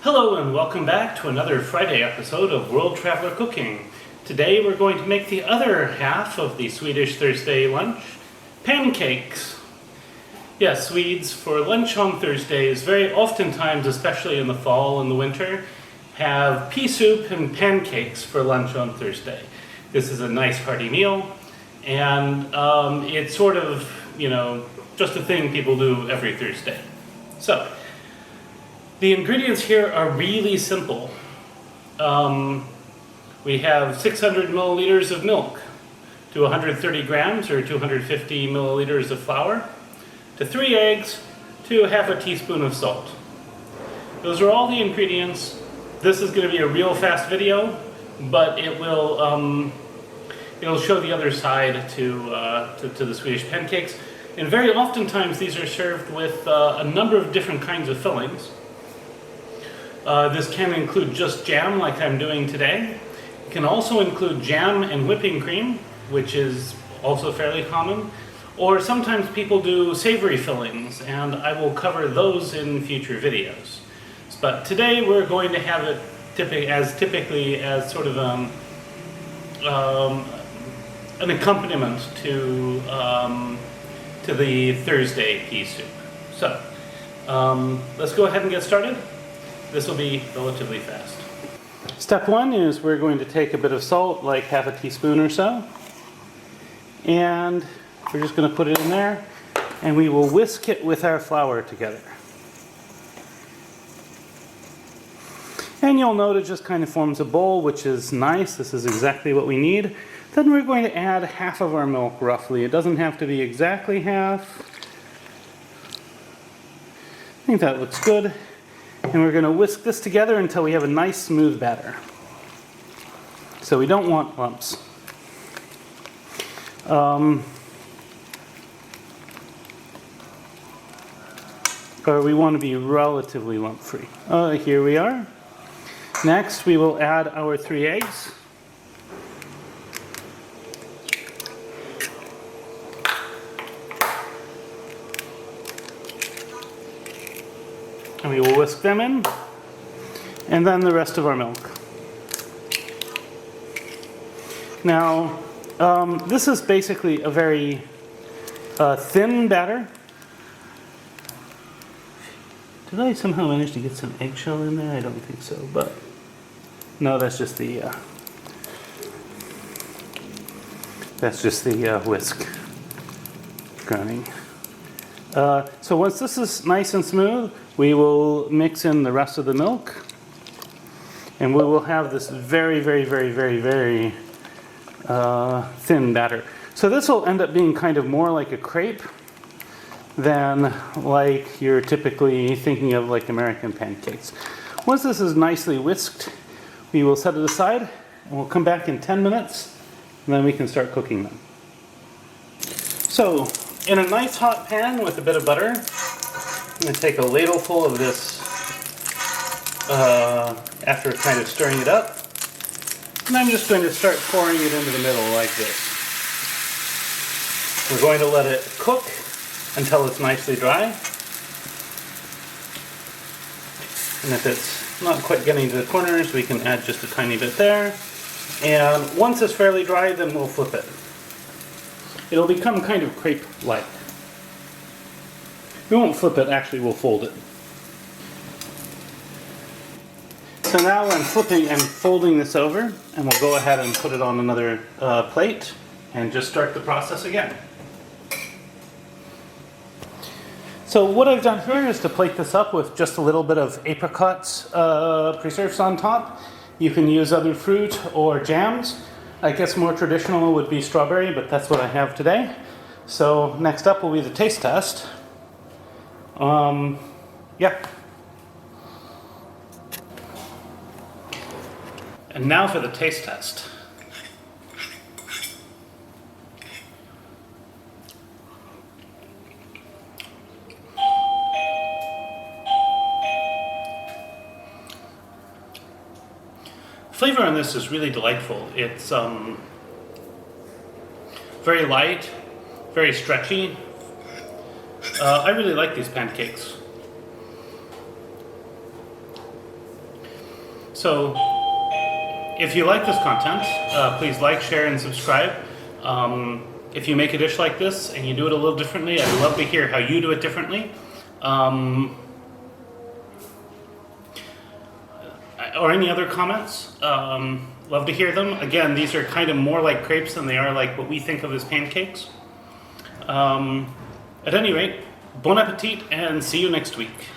Hello and welcome back to another Friday episode of World Traveler Cooking. Today we're going to make the other half of the Swedish Thursday lunch, pancakes. Yes, Swedes for lunch on Thursdays, very oftentimes, especially in the fall and the winter, have pea soup and pancakes for lunch on Thursday. This is a nice hearty meal, and it's sort of, just a thing people do every Thursday. So, the ingredients here are really simple. We have 600 milliliters of milk, to 130 grams or 250 milliliters of flour, to 3 eggs, to half a teaspoon of salt. Those are all the ingredients. This is going to be a real fast video, but it will it'll show the other side to the Swedish pancakes. And very oftentimes these are served with a number of different kinds of fillings. This can include just jam, like I'm doing today. It can also include jam and whipping cream, which is also fairly common. Or sometimes people do savory fillings, and I will cover those in future videos. But today we're going to have it typically as sort of an accompaniment to the Thursday pea soup. So let's go ahead and get started. This will be relatively fast. Step one is we're going to take a bit of salt, like half a teaspoon or so, and we're just going to put it in there, and we will whisk it with our flour together. And you'll note it just kind of forms a bowl, which is nice. This is exactly what we need. Then we're going to add half of our milk, roughly. It doesn't have to be exactly half. I think that looks good. And we're going to whisk this together until we have a nice smooth batter. So we don't want lumps. Or we want to be relatively lump-free. Here we are. Next, we will add our 3 eggs. And we will whisk them in, and then the rest of our milk. Now, this is basically a very thin batter. Did I somehow manage to get some eggshell in there? I don't think so, but no, that's just the whisk grinding. So once this is nice and smooth, we will mix in the rest of the milk, and we will have this very, very, very, very, very thin batter. So this will end up being kind of more like a crepe than like you're typically thinking of like American pancakes. Once this is nicely whisked, we will set it aside, and we'll come back in 10 minutes, and then we can start cooking them. So, in a nice hot pan with a bit of butter, I'm going to take a ladle full of this after kind of stirring it up. And I'm just going to start pouring it into the middle like this. We're going to let it cook until it's nicely dry. And if it's not quite getting to the corners, we can add just a tiny bit there. And once it's fairly dry, then we'll flip it. It'll become kind of crepe-like. We won't flip it, actually we'll fold it. So now I'm flipping and folding this over, and we'll go ahead and put it on another plate and just start the process again. So what I've done here is to plate this up with just a little bit of apricots preserves on top. You can use other fruit or jams. I guess more traditional would be strawberry, but that's what I have today. So next up will be the taste test. Yeah. And now for the taste test. Flavor on this is really delightful. It's very light, very stretchy. I really like these pancakes. So if you like this content, please like, share, and subscribe. If you make a dish like this and you do it a little differently, I'd love to hear how you do it differently. Or any other comments. Love to hear them. Again, these are kind of more like crepes than they are like what we think of as pancakes. At any rate, bon appetit and see you next week.